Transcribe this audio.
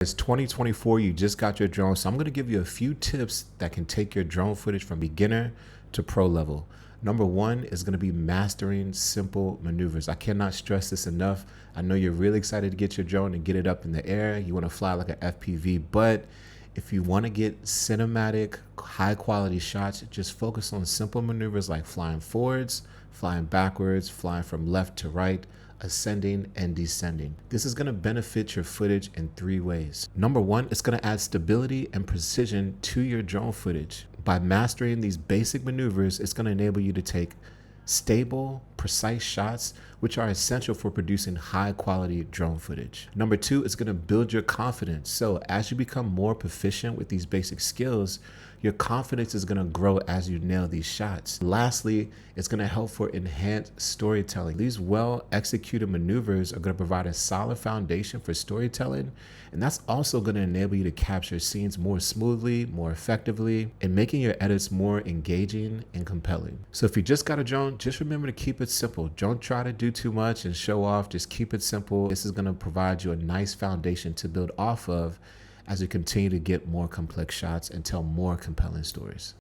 It's 2024, you just got your drone. So I'm going to give you a few tips that can take your drone footage from beginner to pro level. Number one is going to be mastering simple maneuvers. I cannot stress this enough. I know you're really excited to get your drone and get it up in the air. You want to fly like an FPV, but if you want to get cinematic, high quality shots, just focus on simple maneuvers like flying forwards, flying backwards, flying from left to right, ascending and descending. This is going to benefit your footage in three ways. Number one, it's going to add stability and precision to your drone footage. By mastering these basic maneuvers, it's going to enable you to take stable, precise shots, which are essential for producing high quality drone footage. Number two, it's going to build your confidence. So as you become more proficient with these basic skills, your confidence is going to grow as you nail these shots. Lastly, it's going to help for enhanced storytelling. These well executed maneuvers are going to provide a solid foundation for storytelling, and that's also going to enable you to capture scenes more smoothly, more effectively, and making your edits more engaging and compelling. So if you just got a drone, just remember to keep it simple. Don't try to do too much and show off. Just keep it simple. This is going to provide you a nice foundation to build off of as you continue to get more complex shots and tell more compelling stories.